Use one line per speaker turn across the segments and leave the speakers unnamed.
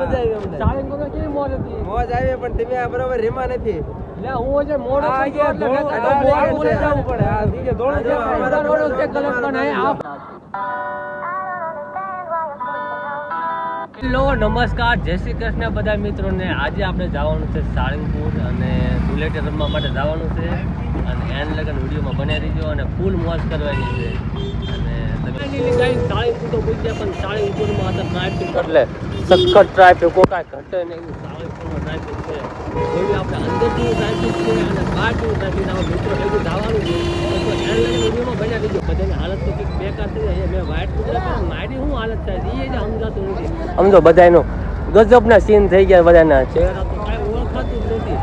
મજા આવી અમને.
સાળંગપુરમાં કેવી મોજ હતી?
મોજ આવી પણ તમે આ બરોબર રીમા નથી.
લે હું જે મોડો થઈ ગયો એટલે બોલ બોલે જવું પડે. આ દીજે ધોળો છે રોડો છે કલર પણ હે આ. હેલો નમસ્કાર, જય શ્રી કૃષ્ણ બધા મિત્રોને. આજે આપણે જવાનું છે સાળંગપુર અને બુલેટ રમવા માટે જવાનું છે અને એન લગન વિડીયોમાં બને રહીજો અને ફૂલ મોજ કરવાની છે. અને સાળંગપુર તો પૂછ્યા પણ સાળંગપુરમાં હતા ટ્રાફિક એટલે સખત ટ્રાફિક કાંઈ ઘટે નહીં એવું સાળંગપુરમાં ટ્રાફિક છે. એવી આપણે અંદરથી ટ્રાફિક છે અને બહારથી ટ્રાફિક. આવા મિત્રો ભેગું જવાનું છે તો એન લગન વિડીયોમાં બને રહીજો. બધાની હાલત તો કંઈક બેકાર થઈ જાય. મેં વાઇટ કુતરા મારી શું હાલત થાય એ જ સમજાતું નથી. સમજો બધાનો ગજબના સીન થઈ ગયા. બધાના ચહેરા તો કાંઈ ઓળખાતું જ નથી.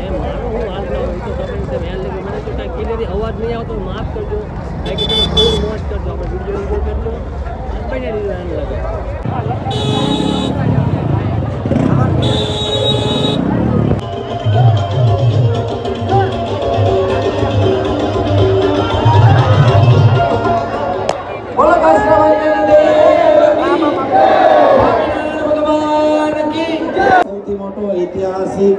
એ મારો હું હાલ ના હોય તો ખબર નથી. એન લગન મને તો કાંઈ ક્લિયરલી અવાજ નહીં આવતો માફ કરજો. બાકી તમે ફૂલ મોજ કરજો. આપણે વિડીયો એન્જોય કરજો. બને રહીજો એન લગન.
ઐતિહાસિક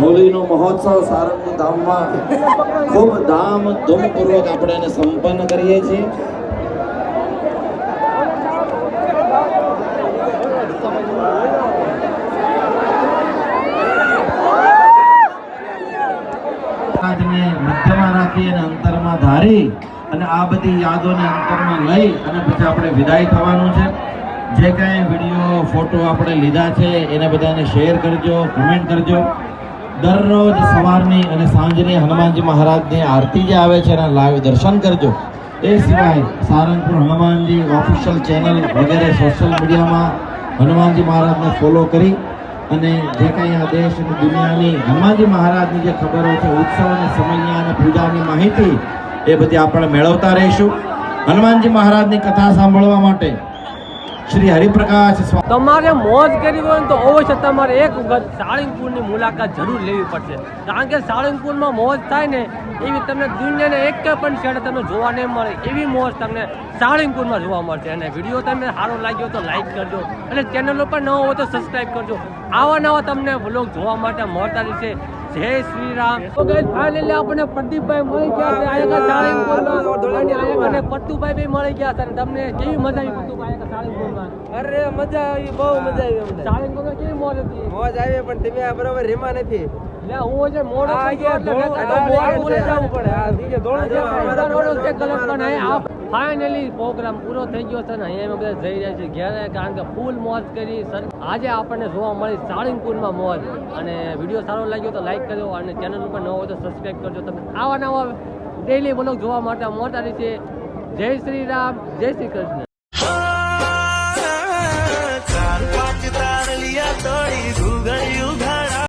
હોળીનો મહોત્સવ સારંગપુર ધામમાં ખૂબ ધામધૂમપૂર્વક આપણે એને સંપન્ન કરીએ છીએ. મધ્યમાં રાખી અને અંતરમાં ધારી અને આ બધી યાદોને અંતરમાં લઈ અને પછી આપણે વિદાય થવાનું છે. જે કાંઈ વિડીયો ફોટો આપણે લીધા છે એને બધાને શેર કરજો, કમેન્ટ કરજો. દરરોજ સવારની અને સાંજની હનુમાનજી મહારાજની આરતી જે આવે છે એના લાઈવ દર્શન કરજો. એ સિવાય સારંગપુર હનુમાનજી ઓફિશિયલ ચેનલ વગેરે સોશિયલ મીડિયામાં હનુમાનજી મહારાજને ફોલો કરી અને જે કાંઈ આ દેશ અને દુનિયાની હનુમાનજી મહારાજની જે ખબરો છે, ઉત્સવ અને સમયની અને પૂજાની માહિતી એ બધી આપણે મેળવતા રહીશું. હનુમાનજી મહારાજની કથા સાંભળવા માટે શ્રી હરિપ્રકાશ
તમારે મોજ કરવી હોય ને તો અવશ્ય તમારે એક વખત સાળંગપુરની મુલાકાત જરૂર લેવી પડશે. કારણ કે સાળંગપુરમાં મોજ થાય ને એવી તમને દુનિયાને એક પણ છેડે તમને જોવા નહીં મળે. એવી મોજ તમને સાળંગપુરમાં જોવા મળશે. અને વિડીયો તમને સારો લાગ્યો તો લાઈક કરજો અને ચેનલ ઉપર ન હોય તો સબસ્ક્રાઈબ કરજો. આવા નવા તમને વ્લોગ જોવા માટે મળતા રહેશે. જય શ્રી રામ. તો ગાઈસ ફાઇનલી આપણે પ્રદીપભાઈ મળી ગયા છે આયા સાળંગપુરમાં અને પત્તુભાઈ બી મળી ગયા છે. તમને કેવી મજા આવી પત્તુભાઈ સાળંગપુરમાં?
અરે મજા આવી, બહુ મજા આવી અમને.
સાળંગપુરમાં કેવી મોજ હતી?
મોજ આવી પણ તમે આ બરોબર રીમા નથી.
લે હું જે મોડો થઈ ગયો એટલે બોલ બોલે જવું પડે. આ દીજે ધોળો છે રોડો છે કલર પણ હે આ. ફાઇનલી પ્રોગ્રામ પૂરો થઈ ગયો છે ને અહીંયા અમે બધા જઈ રહ્યા છીએ ઘેરે. કારણ કે ફૂલ મોજ કરી. આજે આપણને જોવા મળી સાળંગપુરમાં મોજ. અને વિડીયો સારો લાગ્યો તો લાઈક કરજો અને ચેનલ ઉપર ન હોય તો સબસ્ક્રાઈબ કરજો. તમે આવા નવા ડેઈલી બ્લોગ જોવા માટે મળતા રહેશે. જય શ્રી રામ, જય શ્રી કૃષ્ણ.